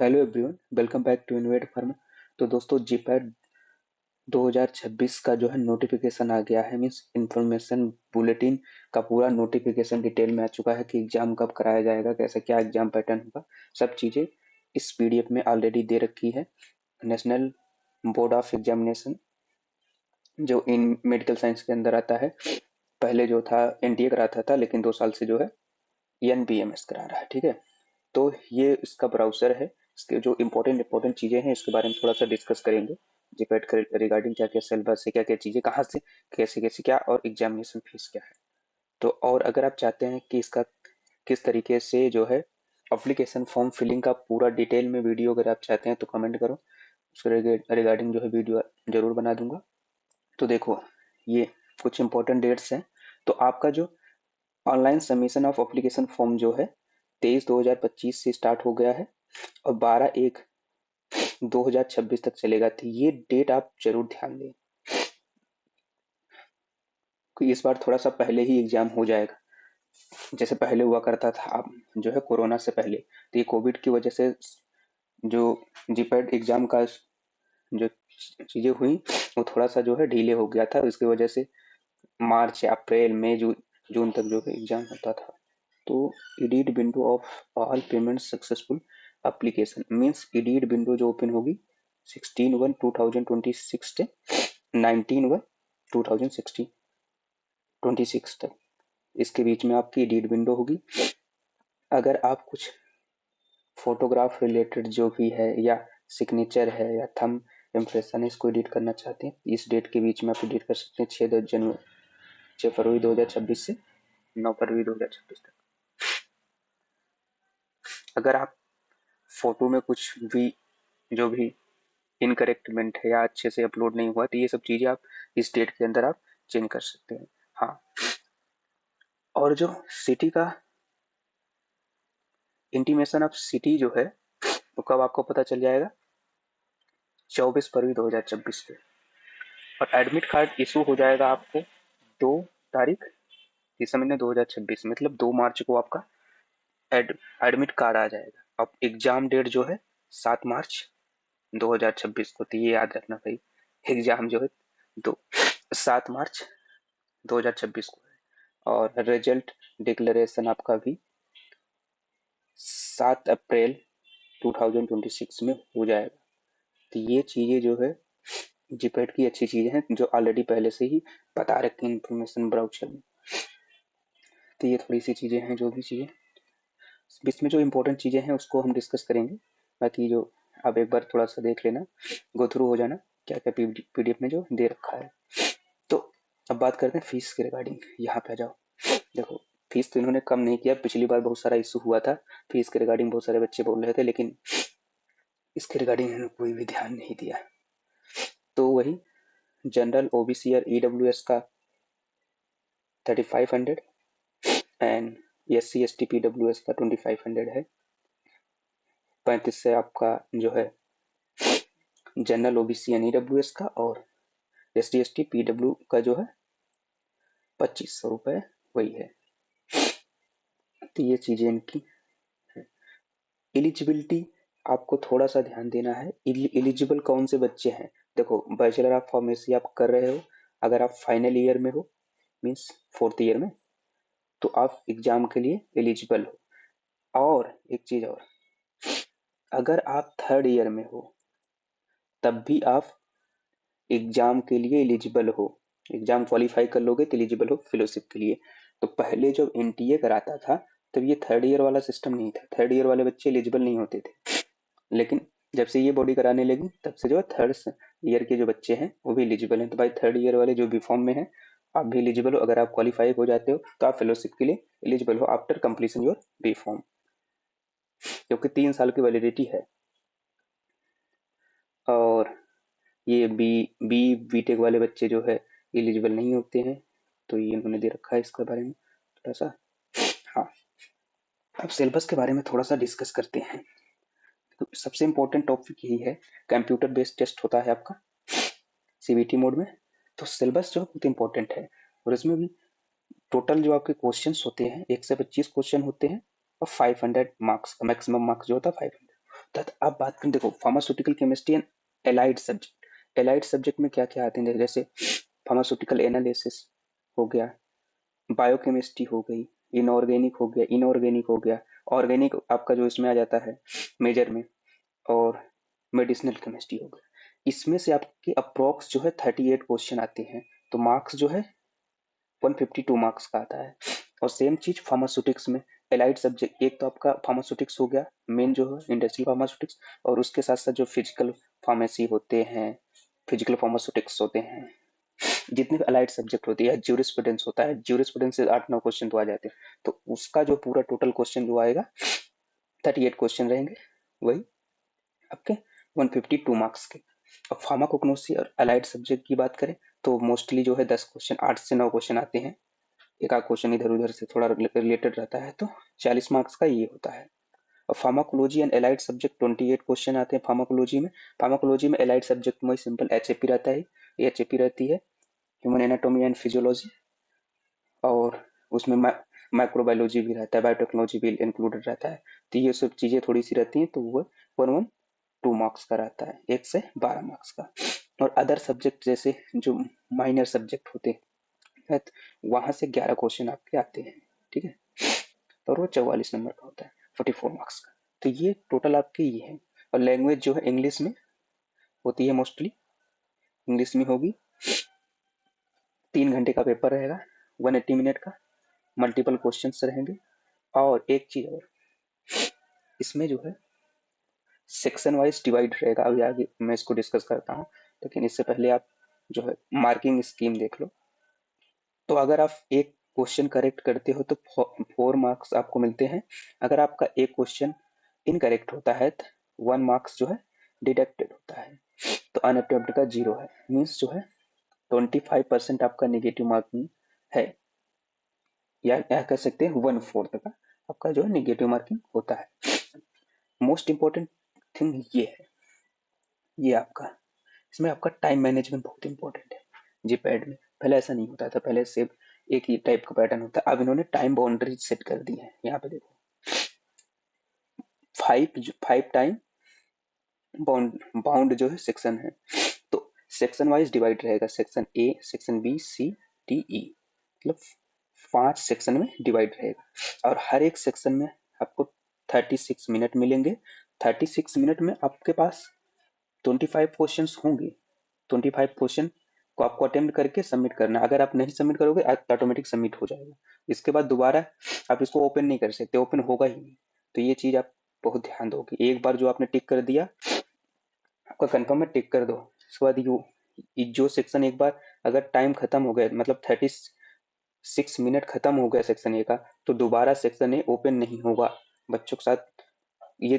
Hello everyone, welcome back to Innovate Pharma. तो दोस्तों, GPAT 2026 का जो है नोटिफिकेशन आ गया है। मीन्स इंफॉर्मेशन बुलेटिन का पूरा नोटिफिकेशन डिटेल में आ चुका है कि एग्जाम कब कराया जाएगा, कैसे क्या एग्जाम पैटर्न होगा। सब चीज़ें इस पीडीएफ में ऑलरेडी दे रखी है। नेशनल बोर्ड ऑफ एग्जामिनेशन जो इन मेडिकल साइंस के अंदर आता है, पहले जो था एनटीए कराता था, लेकिन 2 साल से जो है एनबीएमएस करा रहा है। ठीक है, तो ये इसका ब्राउज़र है। इसके जो इम्पोर्टेंट चीज़ें हैं इसके बारे में थोड़ा सा डिस्कस करेंगे। जीपैट के रिगार्डिंग क्या क्या सिलेबस है, क्या क्या चीज़ें कहाँ से कैसे कैसे क्या, और एग्जामिनेशन फीस क्या है। तो और अगर आप चाहते हैं कि इसका किस तरीके से जो है अप्लीकेशन फॉर्म फिलिंग का पूरा डिटेल में वीडियो अगर आप चाहते हैं तो कमेंट करो, उसके रिगार्डिंग जो है वीडियो जरूर बना दूंगा। तो देखो, ये कुछ इंपॉर्टेंट डेट्स हैं। तो आपका जो online submission of application form जो है 23/2/2025 से स्टार्ट हो गया है और 12/1/2026 तक चलेगा। तो ये डेट आप जरूर ध्यान दें कि इस बार थोड़ा सा पहले ही एग्जाम हो जाएगा, जैसे पहले हुआ करता था। अब जो है कोरोना से पहले, तो ये कोविड की वजह से जो जीपैट एग्जाम का जो चीजें हुई वो थोड़ा सा जो है डिले हो गया था। इसकी वजह से मार्च अप्रैल मई जून तक जो है एग्जाम होता था। तो edit window of all payment successful application means edit window जो ओपन होगी 16/1/2026 से 19/1/2026 तक, इसके बीच में आपकी एडिट विंडो होगी। अगर आप कुछ फोटोग्राफ रिलेटेड जो भी है या सिग्नेचर है या थंब इम्प्रेशन है, इसको एडिट करना चाहते हैं इस डेट के बीच में आप एडिट कर सकते हैं। 6 फरवरी 2026 से 9 फरवरी 2026 तक। अगर आप फोटो में कुछ भी जो भी इनकरेक्टमेंट है या अच्छे से अपलोड नहीं हुआ, तो ये सब चीजें आप इस डेट के अंदर आप चेंज कर सकते हैं। हाँ, और जो सिटी का इंटीमेशन ऑफ सिटी जो है वो कब आपको पता चल जाएगा, 24 फरवरी 2026 से। और एडमिट कार्ड इशू हो जाएगा आपको 2 तारीख दिसंबर में 2026, मतलब 2 मार्च को आपका एडमिट कार्ड आ जाएगा। अब एग्जाम डेट जो है 7 मार्च 2026 को, तो ये याद रखना भाई, एग्जाम जो है दो 7 मार्च 2026 को है। और रिजल्ट डिक्लेरेशन आपका भी 7 अप्रैल 2026 में हो जाएगा। तो ये चीजें जो है जीपैट की अच्छी चीजें हैं जो ऑलरेडी पहले से ही बता रखी है इंफॉर्मेशन ब्राउचर में। तो ये थोड़ी सी चीजें हैं, जो भी चीजें इसमें जो इम्पोर्टेंट चीजें हैं उसको हम डिस्कस करेंगे। बाकी जो आप एक बार थोड़ा सा देख लेना, गो थ्रू हो जाना क्या क्या पीडीएफ में जो दे रखा है। तो अब बात करते हैं फीस के रिगार्डिंग। यहाँ पे आ जाओ। देखो, फीस तो इन्होंने कम नहीं किया। पिछली बार बहुत सारा इशू हुआ था फीस के रिगार्डिंग, बहुत सारे बच्चे बोल रहे थे, लेकिन इसके रिगार्डिंग इन्होंने कोई भी ध्यान नहीं दिया। तो वही जनरल ओबीसी और ईडब्ल्यूएस का 3500 एंड SC ST PWS का 2500 है। 35 से आपका जो है जनरल ओबीसी एंड ईडब्ल्यूएस का, और ST ST PW का जो है 2500 रुपये वही है। तो ये चीजें इनकी एलिजिबिलिटी आपको थोड़ा सा ध्यान देना है। एलिजिबल कौन से बच्चे हैं? देखो, बैचलर ऑफ फार्मेसी आप कर रहे हो, अगर आप फाइनल ईयर में हो मीन्स 4th ईयर में, तो आप एग्जाम के लिए एलिजिबल हो। और एक चीज और, अगर आप 3rd ईयर में हो तब भी आप एग्जाम के लिए एलिजिबल हो। एग्जाम क्वालिफाई कर लोगे तो एलिजिबल हो फेलोशिप के लिए। तो पहले जब एनटीए कराता था तब ये 3rd ईयर वाला सिस्टम नहीं था, 3rd ईयर वाले बच्चे एलिजिबल नहीं होते थे। लेकिन जब से ये बॉडी कराने लगी तब से जो है 3rd ईयर के जो बच्चे हैं वो भी एलिजिबल हैं। तो भाई 3rd ईयर वाले जो बी फॉर्म में है आप भी एलिजिबल हो। अगर आप क्वालिफाई हो जाते हो तो आप फेलोशिप के लिए एलिजिबल हो after completion your B Pharm, क्योंकि 3 साल की वैलिडिटी है। और ये बीटेक वाले बच्चे जो है एलिजिबल नहीं होते हैं, तो ये इन्होंने दे रखा है इसके बारे में थोड़ा सा। हाँ, अब सिलेबस के बारे में थोड़ा सा डिस्कस करते हैं। तो सबसे इम्पोर्टेंट टॉपिक यही है, कंप्यूटर बेस्ड टेस्ट होता है आपका सीबीटी मोड में। तो सिलेबस जो बहुत इंपॉर्टेंट है, और इसमें भी टोटल जो आपके क्वेश्चंस होते हैं 1 से 25 क्वेश्चन होते हैं, और 500 मार्क्स का मैक्सिमम मार्क्स जो होता है 500। अब बात करें, देखो pharmaceutical chemistry and allied subject. Allied subject में क्या क्या आते हैं, जैसे फार्मास्यूटिकल एनालिसिस हो गया, बायोकेमिस्ट्री हो गई, इनऑर्गेनिक हो गया, ऑर्गेनिक आपका जो इसमें आ जाता है मेजर में, और मेडिसिनल केमिस्ट्री हो गया। इसमें से आपके अप्रोक्स जो है 38 क्वेश्चन आते हैं, तो मार्क्स जो है 152 मार्क्स का आता है। और सेम चीज फार्मास्यूटिक्स में, एलाइड सब्जेक्ट एक तो आपका फार्मास्यूटिक्स हो गया मेन जो है इंडस्ट्रियल फार्मास्यूटिक्स, और उसके साथ साथ जो फिजिकल फार्मेसी होते हैं, फिजिकल फार्मास्यूटिक्स होते हैं, जितने भी अलाइड सब्जेक्ट होती है, ज्यूरिस्प्रूडेंस होता है, ज्यूरिस्प्रूडेंस से 8-9 क्वेश्चन तो आ जाते हैं, तो उसका जो पूरा टोटल क्वेश्चन जो आएगा 38 क्वेश्चन रहेंगे, वही आपके 152 मार्क्स के। अब फार्माकोग्नोसी और अलाइड सब्जेक्ट की बात करें तो मोस्टली जो है 10 क्वेश्चन, 8 से 9 क्वेश्चन आते हैं, एक आध क्वेश्चन इधर उधर से थोड़ा रिलेटेड रहता है, तो 40 मार्क्स का ये होता है। और pharmacology and allied subject 28 question आते हैं फार्माकोलॉजी में। फार्माकोलॉजी में एलाइड सब्जेक्ट में सिंपल एचएपी रहता है, एचएपी रहती है ह्यूमन एनाटॉमी एंड फिजियोलॉजी, और उसमें माइक्रोबायोलॉजी भी रहता है, बायोटेक्नोलॉजी भी इंक्लूडेड रहता है, तो ये सब चीजें थोड़ी सी रहती हैं, तो वो 112 मार्क्स का रहता है, 1 से 12 मार्क्स का। और अदर सब्जेक्ट जैसे जो माइनर सब्जेक्ट होते हैं, वहां से 11 क्वेश्चन आपके आते हैं, ठीक है, और वो 44 नंबर का होता है, 44 मार्क्स का। तो ये टोटल आपके ये है। और लैंग्वेज जो है इंग्लिश में होती है, मोस्टली इंग्लिश में होगी। 3 घंटे का पेपर रहेगा, 180 मिनट का, मल्टीपल क्वेश्चन रहेंगे। और एक चीज और, इसमें जो है सेक्शन वाइज डिवाइड रहेगा, अभी आगे मैं इसको डिस्कस करता हूँ, लेकिन इससे पहले आप जो है मार्किंग स्कीम देख लो। तो अगर आप एक क्वेश्चन करेक्ट करते हो तो 4 मार्क्स आपको मिलते हैं। अगर आपका एक क्वेश्चन इनकरेक्ट होता है तो 1 मार्क्स जो है डिडक्टेड होता है, तो अनअटेम्प्ट का 0 है, मीन्स जो है 25% आपका नेगेटिव मार्किंग है, या कह सकते हैं 1/4 का आपका जो है नेगेटिव मार्किंग होता है। मोस्ट इंपॉर्टेंट थिंग ये है, ये आपका, इसमें आपका टाइम मैनेजमेंट बहुत इंपॉर्टेंट है। जीपैड में पहले ऐसा नहीं होता था, पहले सिर्फ एक ही टाइप का पैटर्न होता है, अब इन्होंने टाइम बाउंड्री सेट कर दी है। यहाँ पे देखो 5 टाइम बाउंड जो है सेक्शन है, तो सेक्शन वाइज डिवाइड रहेगा, section A, section B, C, D, E, मतलब 5 सेक्शन में डिवाइड रहेगा, और हर एक सेक्शन में आपको 36 मिनट मिलेंगे। 36 मिनट में आपके पास 25 क्वेश्चन होंगे, 25 क्वेश्चन को आपको अटेम्प्ट करके सबमिट करना है। अगर आप नहीं सबमिट करोगे ऑटोमेटिक सबमिट हो जाएगा, इसके बाद दोबारा आप इसको ओपन नहीं कर सकते, ओपन होगा ही नहीं। तो ये चीज आप बहुत ध्यान दोगे, एक बार जो आपने टिक कर दिया आपका कंफर्म है, टिक कर दो। उसके बाद यू जो सेक्शन एक बार अगर टाइम खत्म हो गया, मतलब 36 मिनट खत्म हो गया सेक्शन ए का, तो दोबारा सेक्शन ए ओपन नहीं होगा। बच्चों के साथ ये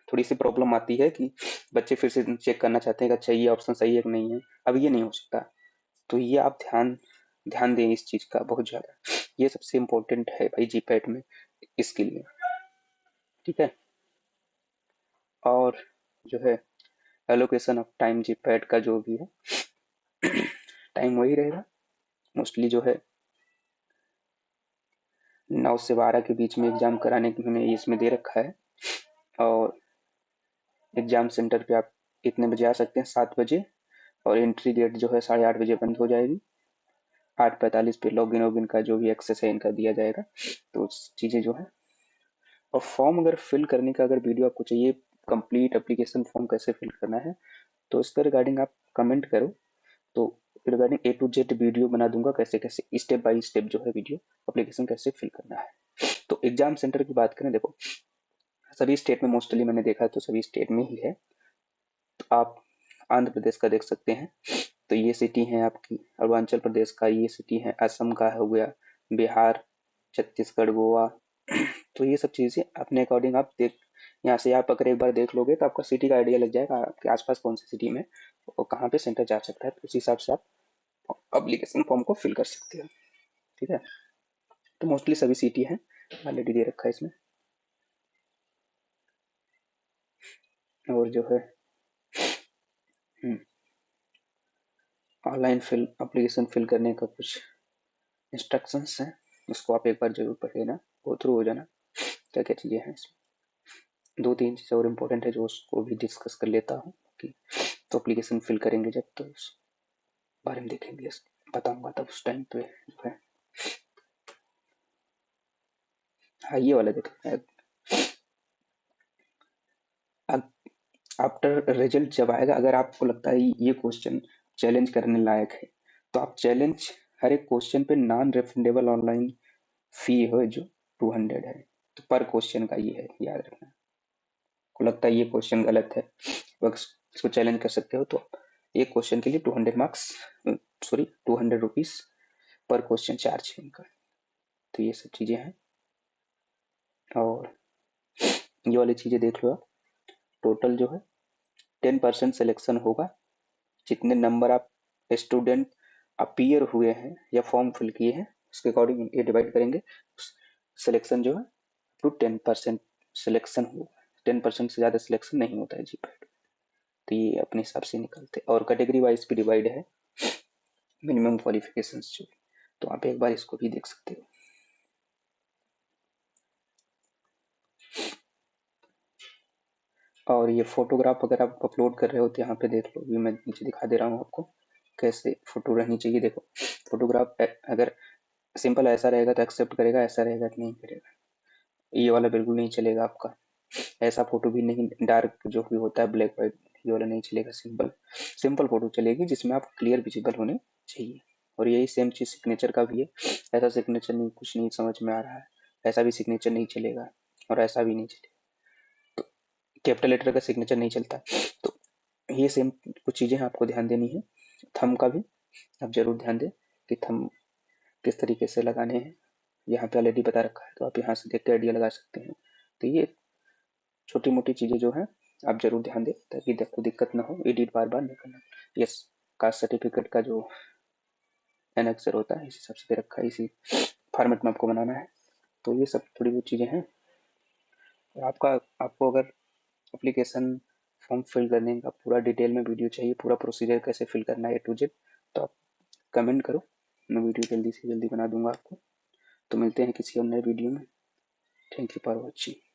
थोड़ी सी प्रॉब्लम आती है कि बच्चे फिर से चेक करना चाहते हैं कि अच्छा ये ऑप्शन सही है कि नहीं है, अब ये नहीं हो सकता। तो ये आप ध्यान ध्यान दें इस चीज का बहुत ज्यादा, ये सबसे इम्पोर्टेंट है भाई जीपैट में, इसके लिए, ठीक है। और जो है एलोकेशन ऑफ टाइम जीपैट का जो भी है टाइम वही रहेगा, मोस्टली जो है 9 से 12 के बीच में एग्जाम कराने की हमें इसमें दे रखा है। और एग्जाम सेंटर पे आप इतने बजे आ सकते हैं, 7 बजे, और एंट्री गेट जो है 8:30 बजे बंद हो जाएगी। 8:45 पे लॉगिन वॉगिन का जो भी एक्सेस है इनका दिया जाएगा, तो चीज़ें जो है। और फॉर्म अगर फिल करने का अगर वीडियो आपको चाहिए, कंप्लीट एप्लीकेशन फॉर्म कैसे फिल करना है, तो इसके रिगार्डिंग आप कमेंट करो, तो regarding A to Z video बना दूंगा, कैसे कैसे स्टेप बाय स्टेप जो है वीडियो एप्लीकेशन कैसे फिल करना है। तो एग्जाम सेंटर की बात करें, देखो सभी स्टेट में मोस्टली मैंने देखा है तो सभी स्टेट में ही है। तो आप आंध्र प्रदेश का देख सकते हैं, तो ये सिटी है आपकी, अरुणाचल प्रदेश का ये सिटी है, असम का हो गया, बिहार, छत्तीसगढ़, गोवा तो ये सब चीजें अपने अकॉर्डिंग आप देख, यहाँ से आप अगर एक बार देख लोगे तो आपका सिटी का आइडिया लग जाएगा आपके आसपास कौन सी सिटी में और कहाँ पे सेंटर जा सकता है, तो उस हिसाब से आप एप्लीकेशन फॉर्म को फिल कर सकते हो, ठीक है। तो मोस्टली सभी सिटी है, ऑलरेडी दे रखा है इसमें। और जो है ऑनलाइन फिल एप्लीकेशन फिल करने का कुछ इंस्ट्रक्शंस हैं, उसको आप एक बार जरूर पढ़ लेना, गो थ्रू हो जाना क्या क्या चीज़ें हैं इसमें। 2-3 चीज़ें और इम्पोर्टेंट है जो उसको भी डिस्कस कर लेता हूँ कि तो एप्लीकेशन फिल करेंगे जब तो उस बारे में देखेंगे, बताऊंगा तब उस टाइम पे जो है। हाँ ये वाला देखो, आफ्टर रिजल्ट जब आएगा, अगर आपको लगता है ये क्वेश्चन चैलेंज करने लायक है तो आप चैलेंज, हर एक क्वेश्चन पे नॉन रिफंडेबल ऑनलाइन फी है जो 200 है, तो पर क्वेश्चन का ये है, याद रखना। को लगता है ये क्वेश्चन गलत है, बस इसको चैलेंज कर सकते हो, तो एक क्वेश्चन के लिए 200 marks, sorry 200 rupees per question charge है इनका। तो ये सब चीजें हैं, और ये वाली चीजें देख लो आप। टोटल जो है 10% सिलेक्शन होगा, जितने नंबर आप स्टूडेंट अपीयर हुए हैं या फॉर्म फिल किए हैं उसके अकॉर्डिंग ये डिवाइड करेंगे। सिलेक्शन जो है टू 10% सिलेक्शन होगा, 10% से ज्यादा सिलेक्शन नहीं होता है जीपैट, तो ये अपने हिसाब से निकलते हैं। और कैटेगरी वाइज भी डिवाइड है, मिनिमम क्वालिफिकेशंस जो, तो आप एक बार इसको भी देख सकते हो। और ये फोटोग्राफ अगर आप अपलोड कर रहे हो तो यहाँ पे देख लो, ये मैं नीचे दिखा दे रहा हूँ आपको कैसे फोटो रहनी चाहिए। देखो फोटोग्राफ अगर सिंपल ऐसा रहेगा तो एक्सेप्ट करेगा, ऐसा रहेगा तो नहीं करेगा, ये वाला बिल्कुल नहीं चलेगा आपका। ऐसा फोटो भी नहीं, डार्क जो भी होता है ब्लैक व्हाइट, ये वाला नहीं चलेगा। सिंपल सिंपल फोटो चलेगी जिसमें आप क्लियर विजिबल होने चाहिए। और यही सेम चीज सिग्नेचर का भी है, ऐसा सिग्नेचर नहीं, कुछ नहीं समझ में आ रहा है, ऐसा भी सिग्नेचर नहीं चलेगा और ऐसा भी नहीं चलेगा, कैपिटल लेटर का सिग्नेचर नहीं चलता। तो ये सेम कुछ चीजें आपको ध्यान देनी है। थंब का भी आप जरूर ध्यान दें कि थंब किस तरीके से लगाने हैं, यहाँ पे ऑलरेडी बता रखा है तो आप यहाँ से देख के आइडिया लगा सकते हैं। तो ये छोटी मोटी चीजें जो है आप जरूर ध्यान दें ताकि आपको दिक्कत ना हो, एडिट बार बार नहीं करना। यस, कास्ट सर्टिफिकेट का जो एनेक्सर होता है इस हिसाब से दे रखा है, इसी फॉर्मेट में आपको बनाना है। तो ये सब थोड़ी बहुत चीजें हैं। और आपको अगर एप्लीकेशन फॉर्म फिल करने का पूरा डिटेल में वीडियो चाहिए, पूरा प्रोसीजर कैसे फिल करना है A to Z, तो आप कमेंट करो, मैं वीडियो जल्दी से जल्दी बना दूंगा आपको। तो मिलते हैं किसी और नए वीडियो में। Thank you for watching.